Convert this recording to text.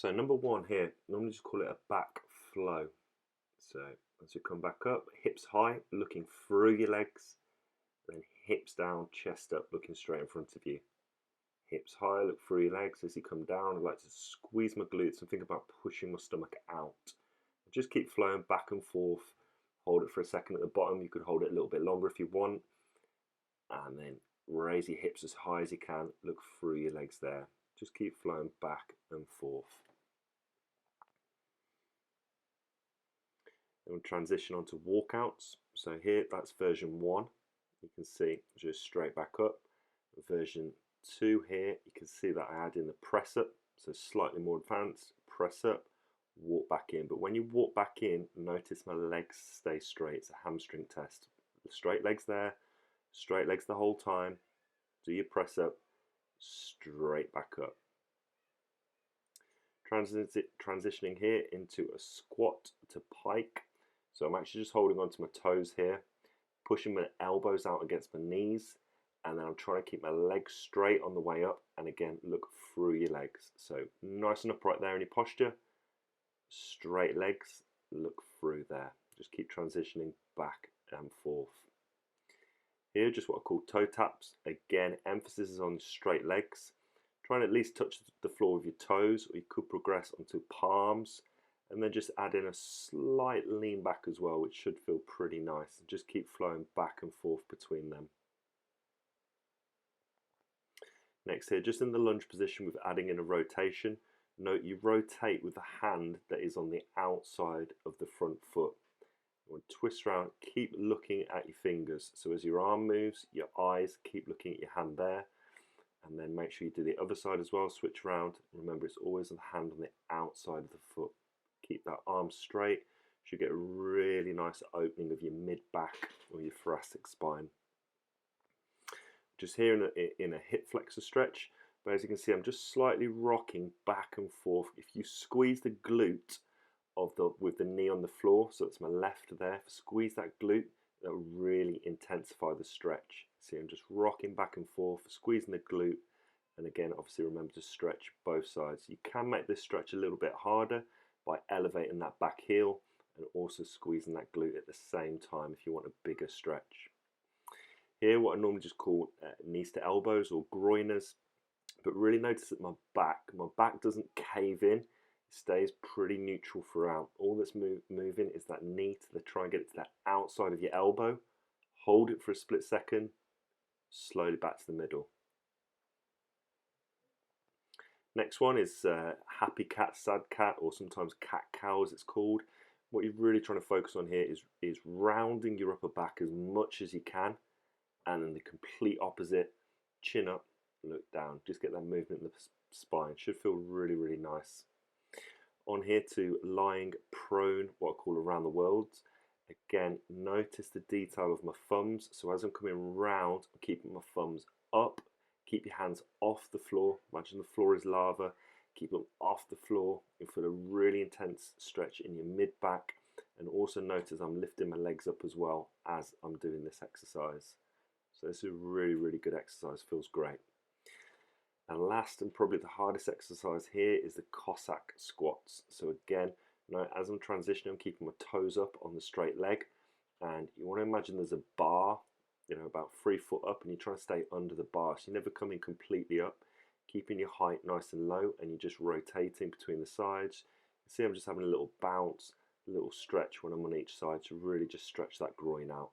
So number one here, normally just call it a back flow. So as you come back up, hips high, looking through your legs, then hips down, chest up, looking straight in front of you. Hips high, look through your legs. As you come down, I like to squeeze my glutes and think about pushing my stomach out. Just keep flowing back and forth. Hold it for a second at the bottom. You could hold it a little bit longer if you want. And then raise your hips as high as you can. Look through your legs there. Just keep flowing back and forth. Then we'll transition onto walkouts. So here, that's version 1. You can see just straight back up. Version 2 here, you can see that I add in the press up. So slightly more advanced, press up, walk back in. But when you walk back in, notice my legs stay straight. It's a hamstring test. Straight legs there, straight legs the whole time. Do your press up, straight back up. Transitioning here into a squat to pike. So I'm actually just holding onto my toes here, pushing my elbows out against my knees, and then I'm trying to keep my legs straight on the way up, and again, look through your legs. So nice and upright there in your posture, straight legs, look through there. Just keep transitioning back and forth. Here, just what I call toe taps. Again, emphasis is on straight legs. Try and at least touch the floor with your toes, or you could progress onto palms, and then just add in a slight lean back as well, which should feel pretty nice. And just keep flowing back and forth between them. Next here, just in the lunge position with adding in a rotation. Note you rotate with the hand that is on the outside of the front foot. We'll twist around, keep looking at your fingers. So as your arm moves, your eyes keep looking at your hand there. And then make sure you do the other side as well, switch around. Remember, it's always the hand on the outside of the foot. Keep that arm straight. You should get a really nice opening of your mid-back or your thoracic spine. Just here in a hip flexor stretch, but as you can see, I'm just slightly rocking back and forth. If you squeeze the glute with the knee on the floor, so it's my left there, squeeze that glute, that will really intensify the stretch. See, I'm just rocking back and forth, squeezing the glute, and again, obviously remember to stretch both sides. You can make this stretch a little bit harder by elevating that back heel and also squeezing that glute at the same time if you want a bigger stretch. Here, what I normally just call knees to elbows or groiners, but really notice that my back doesn't cave in. It stays pretty neutral throughout. All that's moving is that knee to try and get it to the outside of your elbow. Hold it for a split second, slowly back to the middle. Next one is happy cat, sad cat, or sometimes cat cow as it's called. What you're really trying to focus on here is rounding your upper back as much as you can, and then the complete opposite, chin up, look down. Just get that movement in the spine. Should feel really, really nice. On here to lying prone, what I call around the world. Again, notice the detail of my thumbs. So as I'm coming round, I'm keeping my thumbs up. Keep your hands off the floor. Imagine the floor is lava. Keep them off the floor. You'll feel a really intense stretch in your mid-back. And also notice I'm lifting my legs up as well as I'm doing this exercise. So this is a really, really good exercise. Feels great. And last and probably the hardest exercise here is the Cossack squats. So again, as I'm transitioning, I'm keeping my toes up on the straight leg. And you want to imagine there's a bar, about 3 foot up, and you're trying to stay under the bar. So you're never coming completely up, keeping your height nice and low, and you're just rotating between the sides. You see I'm just having a little bounce, a little stretch when I'm on each side to really just stretch that groin out.